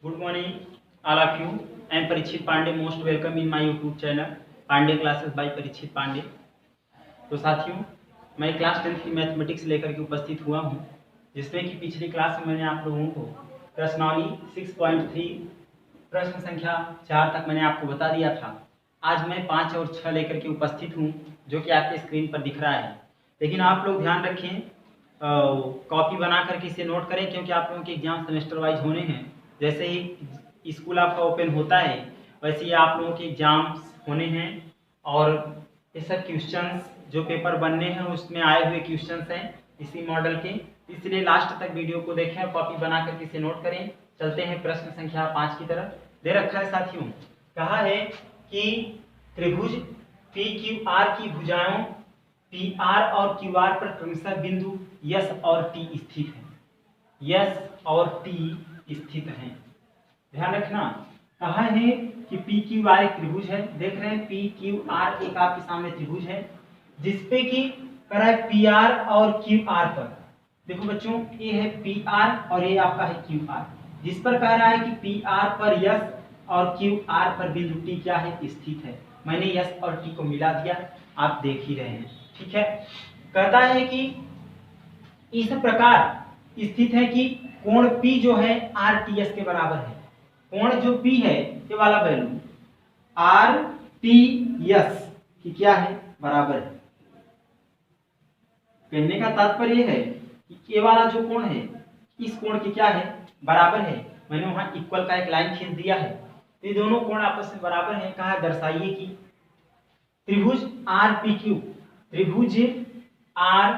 Good morning, all of you. I am Parikshit Pandey. Most welcome in my YouTube channel Pandey Classes by Parikshit Pandey. तो साथियों, मैं class 10th की mathematics लेकर के उपस्थित हुआ हूँ, जिसमें कि पिछली क्लास में मैंने आप लोगों को प्रश्नावली 6.3 प्रश्न संख्या 4 तक मैंने आपको बता दिया था। आज मैं 5 और 6 लेकर के उपस्थित हूँ, जो कि आपके स्क्रीन पर दिख रहा है। लेकिन आप लोग ध्यान रखें, कॉपी बना करके इसे नोट करें, क्योंकि आप लोगों के एग्जाम सेमेस्टर वाइज होने हैं। जैसे ही स्कूल आपका ओपन होता है, वैसे ही आप लोगों के एग्जाम्स होने हैं, और ये सब क्वेश्चंस जो पेपर बनने हैं उसमें आए हुए क्वेश्चंस हैं इसी मॉडल के। इसलिए लास्ट तक वीडियो को देखें और कॉपी बना करके इसे नोट करें। चलते हैं प्रश्न संख्या 5 की तरफ। दे रखा है साथियों, कहा है कि त्रिभुज पी क्यू आर की भुजाओं पी आर और क्यू आर पर क्रमशः बिंदु यस और टी स्थित है। यस और टी स्थित हैं। ध्यान रखना, कहा है कि पी क्यू आर एक त्रिभुज है। देख रहे हैं, पी क्यू आर एक आपके सामने त्रिभुज है, जिसपे कि करा है पी आर और क्यू आर पर। देखो बच्चों, ये है पी आर और ये आपका है क्यू आर, जिस पर कह रहा है कि पी आर पर यस और क्यू आर पर बिंदु टी क्या है, स्थित है। मैंने यस और टी को मिला दिया, आप देख ही रहे हैं। ठीक है, कहता है कि इस प्रकार स्थित है कि कोण P जो है आर टी एस के बराबर है। कोण जो P है, ये वाला वैल्यू आर टी एस की क्या है, बराबर है। कहने का तात्पर्य है कि ये वाला जो कोण है, इस कोण की क्या है, बराबर है। मैंने वहां इक्वल का एक लाइन खींच दिया है। ये दोनों कोण आपस में बराबर हैं। कहा दर्शाइए कि त्रिभुज आर पी क्यू, त्रिभुज आर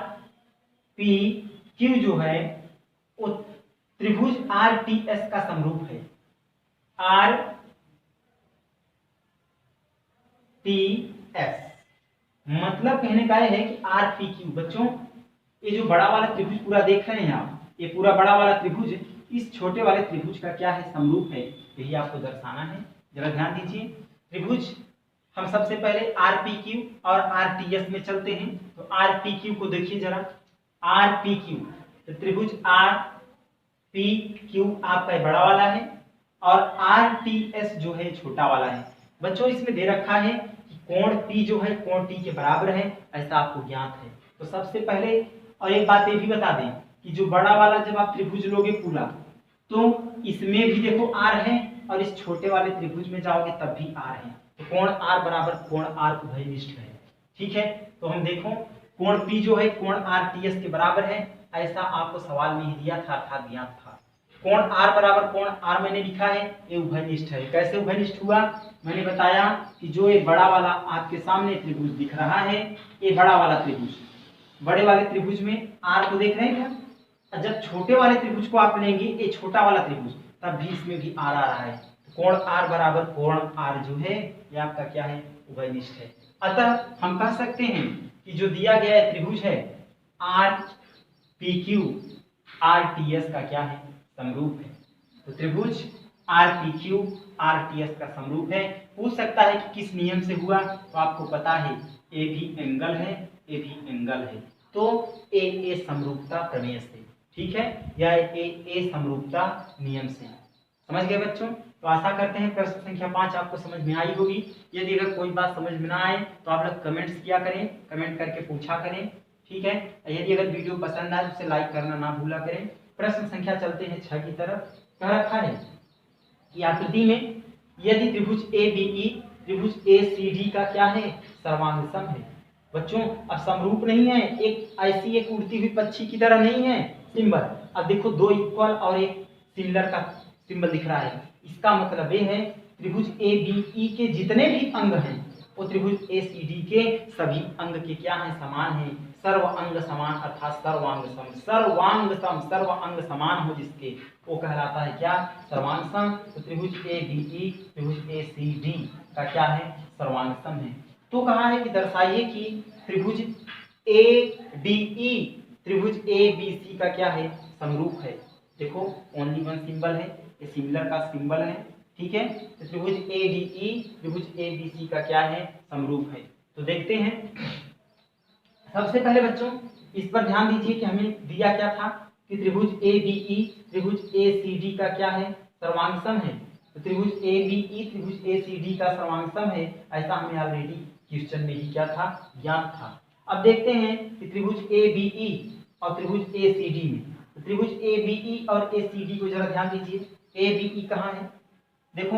पी क्यू जो है वो त्रिभुज आर टी एस का समरूप है। आर टी एस मतलब कहने का है कि आर पी क्यू। बच्चों, ये जो बड़ा वाला त्रिभुज पूरा देख रहे हैं आप, ये पूरा बड़ा वाला त्रिभुज इस छोटे वाले त्रिभुज का क्या है, समरूप है। यही आपको दर्शाना है। जरा ध्यान दीजिए, त्रिभुज हम सबसे पहले आर पी क्यू और आर टी एस में चलते हैं। तो आर पी क्यू को देखिए जरा, आर पी क्यू, तो त्रिभुज आर पी क्यू आपका बड़ा वाला है और आर टी एस जो है छोटा वाला है। बच्चों, इसमें दे रखा है कि कोण P जो है कोण T के बराबर है, ऐसा आपको ज्ञात है। तो सबसे पहले और एक बात ये भी बता दें कि जो बड़ा वाला जब आप त्रिभुज लोगे पूरा, तो इसमें भी देखो R है, और इस छोटे वाले त्रिभुज में जाओगे तब भी R है। तो कोण R बराबर कोण R उभयनिष्ठ है। ठीक है, तो हम देखो कोण P जो है कोण RTS के बराबर है, ऐसा आपको सवाल में ही दिया था, अर्थात ज्ञात था। कोण R बराबर कोण R मैंने लिखा है, ये उभयनिष्ठ है। कैसे उभयनिष्ठ हुआ, मैंने बताया कि जो ये बड़ा वाला आपके सामने त्रिभुज दिख रहा है, ये बड़ा वाला त्रिभुज, बड़े वाले त्रिभुज में R को देख रहे हैं क्या, जब छोटे वाले त्रिभुज को आप लेंगे, ये छोटा वाला त्रिभुज, तब भी इसमें भी R आ रहा है। कोण R बराबर कोण R जो है, ये आपका क्या है, उभयनिष्ठ है। अतः हम कह सकते हैं कि जो दिया गया है त्रिभुज है R P Q R T S का क्या है, समरूप है। तो त्रिभुज R P Q R T S का समरूप है। पूछ सकता है कि किस नियम से हुआ, तो आपको पता है ए भी एंगल है, ए भी एंगल है, तो ए समरूपता प्रमेय से। ठीक है, या ए समरूपता नियम से। समझ गए बच्चों? तो आशा करते हैं प्रश्न संख्या 5 आपको समझ में आई होगी। यदि अगर कोई बात समझ में ना आए तो आप लोग कमेंट्स किया करें, कमेंट करके पूछा करें। ठीक है, यदि अगर वीडियो पसंद आए तो उसे लाइक करना ना भूला करें। प्रश्न संख्या चलते हैं 6 की तरफ। कह रखा है कि आकृति में यदि त्रिभुज ए बी ई त्रिभुज ए सी डी का क्या है, सर्वांग सम है। बच्चों, अब समरूप नहीं है, एक ऐसी एक उड़ती हुई पक्षी की तरह नहीं है सिंबल। अब देखो, दो इक्वल और एक सिमिलर का सिंबल दिख रहा है। इसका मतलब ये है त्रिभुज ए बी ई के जितने भी अंग हैं वो त्रिभुज ए सी डी के सभी अंग के क्या हैं, समान हैं। सर्व अंग समान अर्थात सर्वांग सम, सर्वांग सम, सर्व अंग समान हो जिसके, वो कहलाता है क्या, सर्वांग सम। तो त्रिभुज ए बी ई त्रिभुज ए सी डी का क्या है, सर्वांग सम है। तो कहा है कि दर्शाइए कि त्रिभुज ए डी ई त्रिभुज ए बी सी का क्या है, समरूप है। देखो, ओनली वन सिंबल है, ये सिमिलर का सिंबल है। ठीक है, तो त्रिभुज ए डी ई त्रिभुज ए बी सी का क्या है, समरूप है। तो देखते हैं। सबसे पहले बच्चों इस पर ध्यान दीजिए कि हमें दिया क्या था कि त्रिभुज ए बी ई त्रिभुज ए सी डी का क्या है, सर्वांग सम है, तो त्रिभुज ABE त्रिभुज ACD का सर्वांग सम है, ऐसा हमें ऑलरेडी क्वेश्चन में ही क्या था, ज्ञात था। अब देखते हैं कि त्रिभुज ABE और त्रिभुज ACD में, तो त्रिभुज ABE और ACD को जरा ध्यान दीजिए। ABE कहाँ है, देखो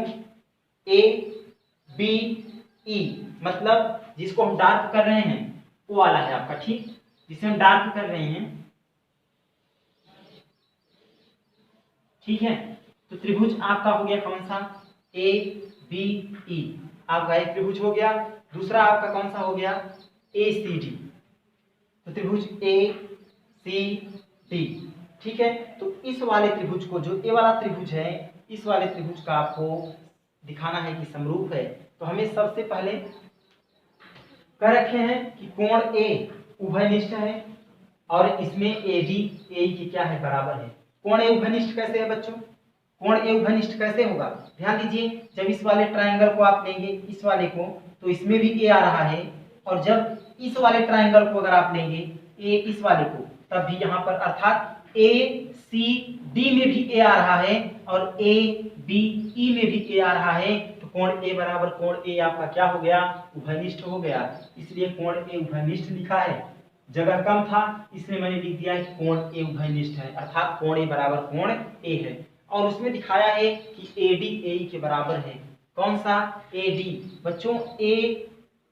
ABE मतलब जिसको हम डार्क कर रहे हैं वो वाला है आपका, ठीक, जिसे हम डार्क कर रहे हैं, ठीक है। तो त्रिभुज आपका हो गया कौन सा, ABE आपका एक त्रिभुज हो गया। दूसरा आपका कौन सा हो गया, ACD, तो त्रिभुज ACD, ठीक है। तो इस वाले त्रिभुज को, जो ए वाला त्रिभुज है, इस वाले त्रिभुज का आपको दिखाना है कि समरूप है। तो हमें सबसे पहले कह रखे हैं कि कोण A उभयनिष्ठ है और इसमें AD AE के क्या है, बराबर है। कोण A उभयनिष्ठ कैसे है बच्चों, कोण A उभयनिष्ठ कैसे होगा, ध्यान दीजिए। जब इस वाले ट्रायंगल को आप लेंगे, इस वाले को, तो इसमें भी A आ रहा है, और जब इस वाले ट्रायंगल को अगर आप लेंगे A इस वाले को, तब भी यहाँ पर अर्थात ACD में भी A आ रहा है और ABE में भी A आ रहा है, तो कोण A बराबर कोण A आपका क्या हो गया, उभयनिष्ठ हो गया। इसलिए कोण A उभयनिष्ठ लिखा है, जगह कम था इसलिए मैंने लिख दिया है कि कोण A उभयनिष्ठ है, अर्थात कोण A बराबर कोण A है। और उसमें दिखाया है कि AD AE के बराबर है। कौन सा, AD बच्चों,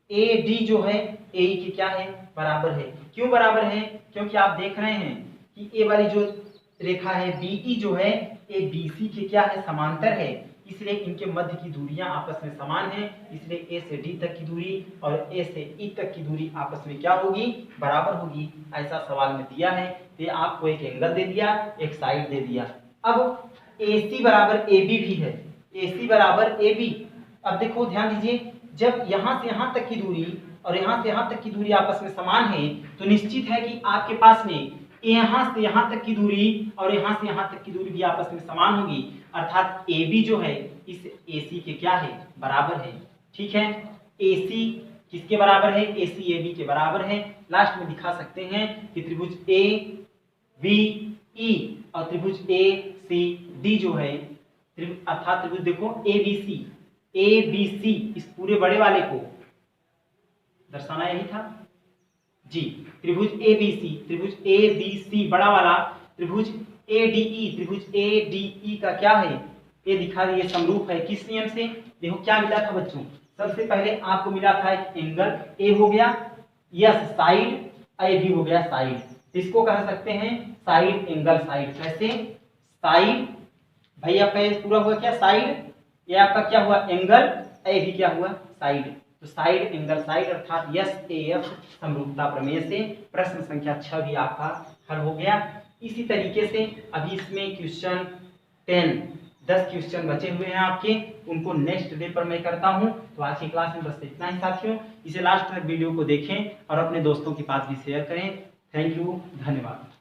AD जो है AE के क्या है, बराबर है। क्यों बराबर है, क्योंकि आप देख रहे हैं कि ए वाली जो रेखा है BE जो है, ये BC के क्या है, समांतर है, इसलिए इनके मध्य की दूरियां आपस में समान हैं, इसलिए A से D तक की दूरी और A से E तक की दूरी आपस में क्या होगी, बराबर होगी। ऐसा सवाल में दिया है, तो आपको एक एंगल दे दिया, एक साइड दे दिया। अब AC बराबर AB भी है, AC बराबर AB। अब देखो ध्यान दीजिए, जब यहाँ से यहाँ तक की दूरी और यहाँ से यहाँ तक की दूरी आपस में समान है, तो निश्चित है कि आपके पास में यहाँ से यहाँ तक की दूरी और यहाँ से यहाँ तक की दूरी भी आपस में समान होगी, अर्थात AB जो है इस AC के क्या है, बराबर है, ठीक है। AC किसके बराबर है, AC AB के बराबर है। लास्ट में दिखा सकते हैं कि त्रिभुज ABE और त्रिभुज ACD जो है, अर्थात त्रिभुज देखो ABC इस पूरे बड़े वाले को दर्शाना यही था जी, त्रिभुज ABC बड़ा वाला, त्रिभुज ADE का क्या है, ये दिखा दिए समरूप है। किस नियम से, देखो क्या मिला था बच्चों, सबसे पहले आपको मिला था एक एंगल A हो गया, यस साइड, A भी हो गया साइड, इसको कह सकते हैं साइड एंगल साइड। कैसे, साइड भाई आपका ये पूरा हुआ क्या, साइड, ये आपका क्या हुआ, एंगल, A भी क्या हुआ, साइड, तो साइड एंगल साइड अर्थात SAF समरूपता प्रमेय से प्रश्न संख्या 6 भी आपका हल हो गया। इसी तरीके से अभी इसमें क्वेश्चन 10 क्वेश्चन बचे हुए हैं आपके, उनको नेक्स्ट डे पर मैं करता हूं। तो आज की क्लास में बस इतना ही साथियों, इसे लास्ट तक वीडियो को देखें और अपने दोस्तों के पास भी शेयर करें। थैंक यू, धन्यवाद।